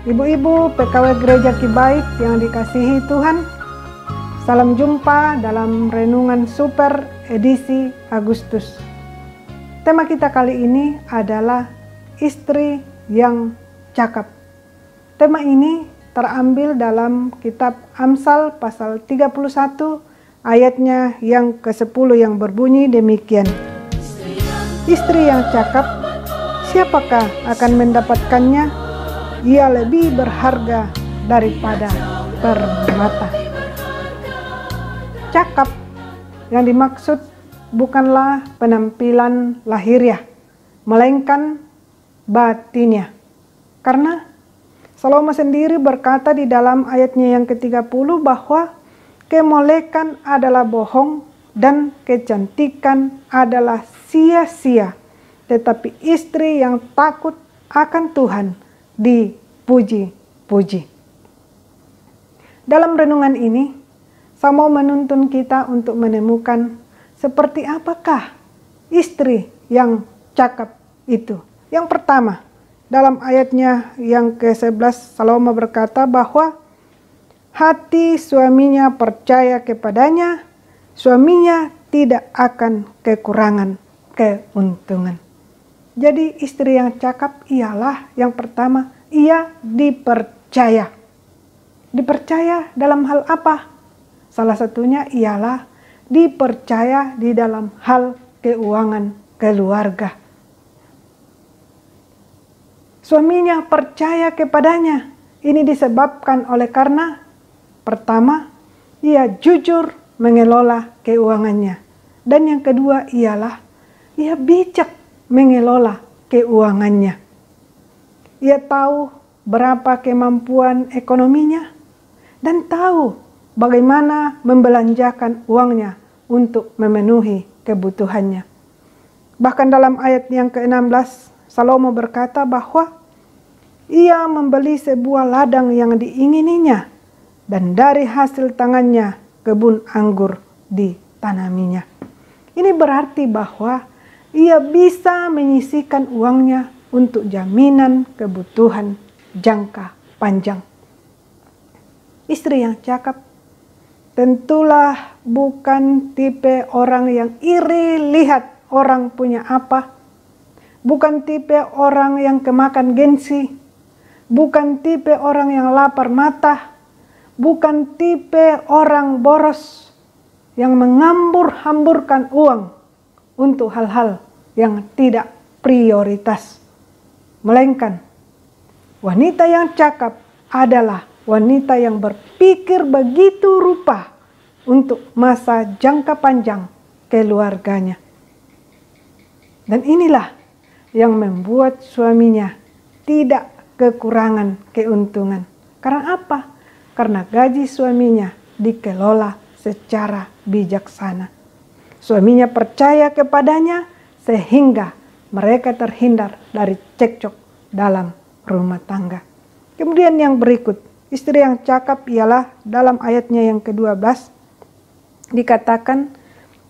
Ibu-ibu PKW Gereja Kibait yang dikasihi Tuhan, salam jumpa dalam Renungan Super edisi Agustus. Tema kita kali ini adalah istri yang cakap. Tema ini terambil dalam kitab Amsal pasal 31 ayatnya yang ke-10 yang berbunyi demikian. Istri yang cakap, siapakah akan mendapatkannya? Ia lebih berharga daripada permata. Cakap yang dimaksud bukanlah penampilan lahiriah, melainkan batinnya. Karena Salomo sendiri berkata di dalam ayatnya yang ke-30 bahwa kemolekan adalah bohong dan kecantikan adalah sia-sia, tetapi istri yang takut akan Tuhan dipuji-puji. Dalam renungan ini, Salomo menuntun kita untuk menemukan seperti apakah istri yang cakap itu. Yang pertama, dalam ayatnya yang ke-11 Salomo berkata bahwa hati suaminya percaya kepadanya, suaminya tidak akan kekurangan keuntungan. Jadi istri yang cakap ialah yang pertama, ia dipercaya. Dipercaya dalam hal apa? Salah satunya ialah dipercaya di dalam hal keuangan keluarga. Suaminya percaya kepadanya. Ini disebabkan oleh karena pertama, ia jujur mengelola keuangannya. Dan yang kedua ialah ia bijak mengelola keuangannya. Ia tahu berapa kemampuan ekonominya dan tahu bagaimana membelanjakan uangnya untuk memenuhi kebutuhannya. Bahkan dalam ayat yang ke-16, Salomo berkata bahwa ia membeli sebuah ladang yang diingininya dan dari hasil tangannya kebun anggur ditanaminya. Ini berarti bahwa ia bisa menyisihkan uangnya untuk jaminan kebutuhan jangka panjang. Istri yang cakap tentulah bukan tipe orang yang iri lihat orang punya apa, bukan tipe orang yang kemakan gengsi, bukan tipe orang yang lapar mata, bukan tipe orang boros yang menghambur-hamburkan uang untuk hal-hal yang tidak prioritas. Melainkan wanita yang cakap adalah wanita yang berpikir begitu rupa untuk masa jangka panjang keluarganya. Dan inilah yang membuat suaminya tidak kekurangan keuntungan. Karena apa? Karena gaji suaminya dikelola secara bijaksana. Suaminya percaya kepadanya sehingga mereka terhindar dari cekcok dalam rumah tangga. Kemudian yang berikut, istri yang cakap ialah dalam ayatnya yang ke-12 dikatakan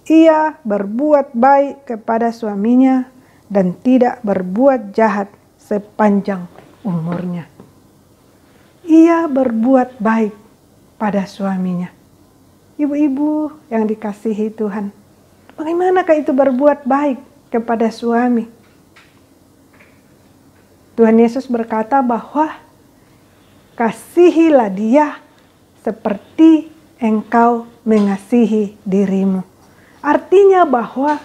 ia berbuat baik kepada suaminya dan tidak berbuat jahat sepanjang umurnya. Ia berbuat baik pada suaminya. Ibu-ibu yang dikasihi Tuhan, bagaimanakah itu berbuat baik kepada suami? Tuhan Yesus berkata bahwa kasihilah dia seperti engkau mengasihi dirimu. Artinya bahwa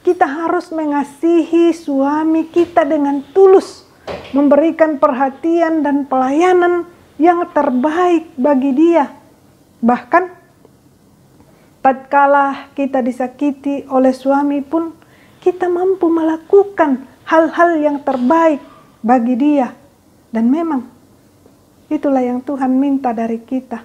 kita harus mengasihi suami kita dengan tulus, memberikan perhatian dan pelayanan yang terbaik bagi dia. Bahkan tatkala kita disakiti oleh suami pun, kita mampu melakukan hal-hal yang terbaik bagi dia. Dan memang itulah yang Tuhan minta dari kita.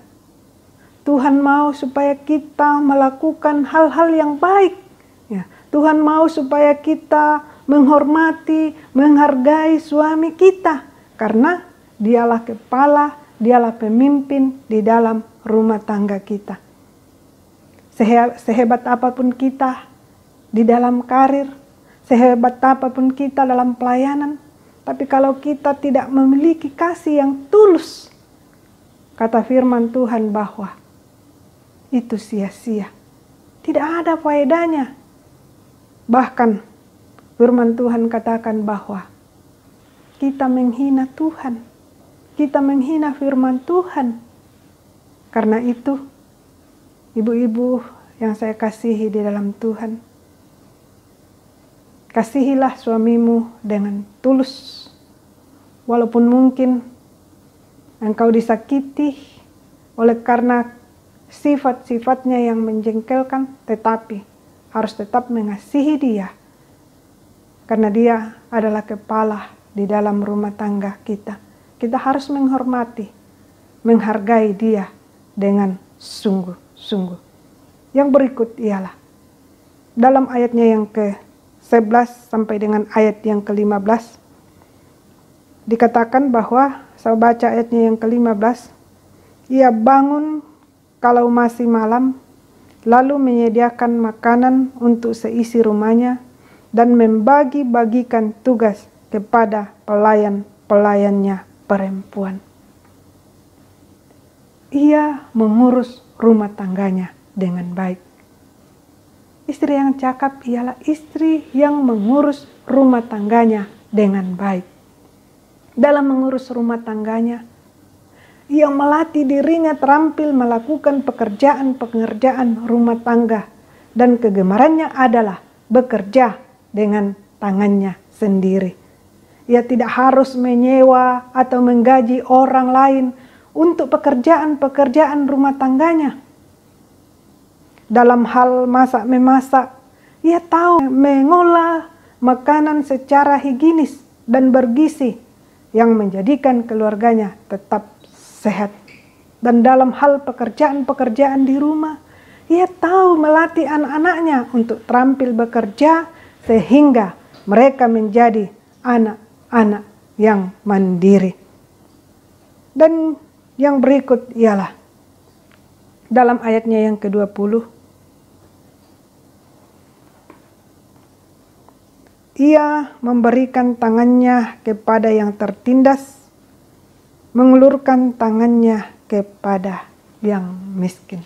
Tuhan mau supaya kita melakukan hal-hal yang baik. Ya, Tuhan mau supaya kita menghormati, menghargai suami kita. Karena dialah kepala, dialah pemimpin di dalam rumah tangga kita. Sehebat apapun kita di dalam karir, sehebat apapun kita dalam pelayanan, Tapi kalau kita tidak memiliki kasih yang tulus, kata firman Tuhan bahwa itu sia-sia. Tidak ada faedahnya. Bahkan firman Tuhan katakan bahwa kita menghina Tuhan. Kita menghina firman Tuhan. Karena itu, ibu-ibu yang saya kasihi di dalam Tuhan, kasihilah suamimu dengan tulus. Walaupun mungkin engkau disakiti oleh karena sifat-sifatnya yang menjengkelkan, tetapi harus tetap mengasihi dia. Karena dia adalah kepala di dalam rumah tangga kita. Kita harus menghormati, menghargai dia dengan sungguh-sungguh. Yang berikut ialah dalam ayatnya yang ke-11 sampai dengan ayat yang ke-15. Dikatakan bahwa, saya baca ayatnya yang ke-15, ia bangun kalau masih malam, lalu menyediakan makanan untuk seisi rumahnya, dan membagi-bagikan tugas kepada pelayan-pelayannya perempuan. Ia mengurus rumah tangganya dengan baik. Istri yang cakap ialah istri yang mengurus rumah tangganya dengan baik. Dalam mengurus rumah tangganya, ia melatih dirinya terampil melakukan pekerjaan-pekerjaan rumah tangga, dan kegemarannya adalah bekerja dengan tangannya sendiri. Ia tidak harus menyewa atau menggaji orang lain untuk pekerjaan-pekerjaan rumah tangganya. Dalam hal masak-memasak, ia tahu mengolah makanan secara higienis dan bergizi yang menjadikan keluarganya tetap sehat. Dan dalam hal pekerjaan-pekerjaan di rumah, ia tahu melatih anak-anaknya untuk terampil bekerja sehingga mereka menjadi anak-anak yang mandiri. Dan yang berikut ialah dalam ayatnya yang ke-20. Ia memberikan tangannya kepada yang tertindas, mengulurkan tangannya kepada yang miskin.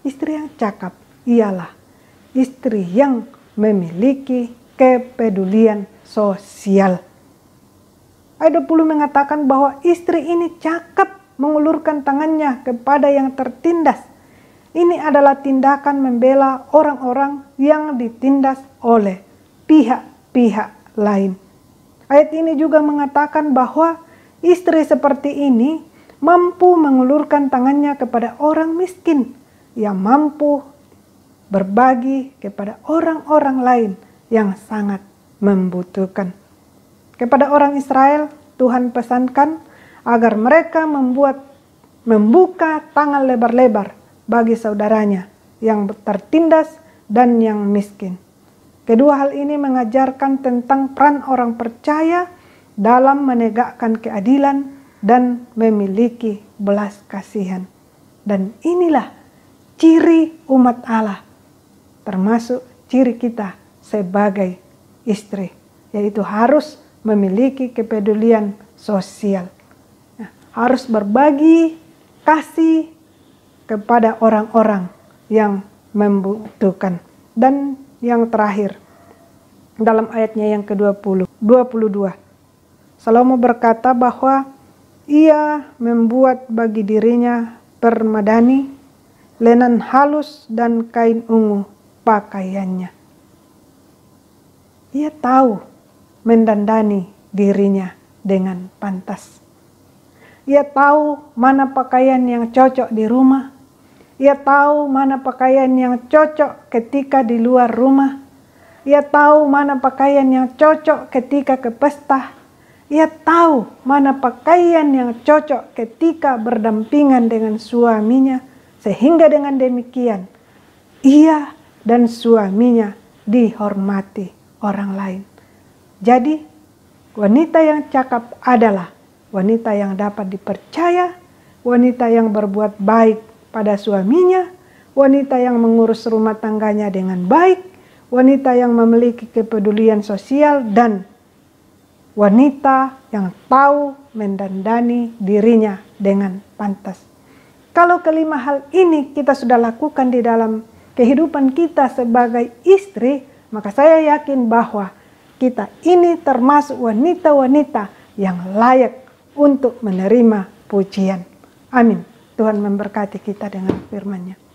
Istri yang cakap ialah istri yang memiliki kepedulian sosial. Ayat 20 mengatakan bahwa istri ini cakap mengulurkan tangannya kepada yang tertindas. Ini adalah tindakan membela orang-orang yang ditindas oleh pihak-pihak lain. Ayat ini juga mengatakan bahwa istri seperti ini mampu mengulurkan tangannya kepada orang miskin, yang mampu berbagi kepada orang-orang lain yang sangat membutuhkan. Kepada orang Israel, Tuhan pesankan agar mereka membuka tangan lebar-lebar bagi saudaranya yang tertindas dan yang miskin. Kedua hal ini mengajarkan tentang peran orang percaya dalam menegakkan keadilan dan memiliki belas kasihan. Dan inilah ciri umat Allah, termasuk ciri kita sebagai istri, yaitu harus memiliki kepedulian sosial. Harus berbagi kasih kepada orang-orang yang membutuhkan. Dan yang terakhir, dalam ayatnya yang ke-20, 22, Salomo berkata bahwa ia membuat bagi dirinya permadani, lenan halus dan kain ungu pakaiannya. Ia tahu mendandani dirinya dengan pantas. Ia tahu mana pakaian yang cocok di rumah. Ia tahu mana pakaian yang cocok ketika di luar rumah. Ia tahu mana pakaian yang cocok ketika ke pesta. Ia tahu mana pakaian yang cocok ketika berdampingan dengan suaminya. Sehingga dengan demikian, ia dan suaminya dihormati orang lain. Jadi, wanita yang cakap adalah wanita yang dapat dipercaya, wanita yang berbuat baik pada suaminya, wanita yang mengurus rumah tangganya dengan baik, wanita yang memiliki kepedulian sosial, dan wanita yang tahu mendandani dirinya dengan pantas. Kalau kelima hal ini kita sudah lakukan di dalam kehidupan kita sebagai istri, maka saya yakin bahwa kita ini termasuk wanita-wanita yang layak untuk menerima pujian. Amin. Tuhan memberkati kita dengan firman-Nya.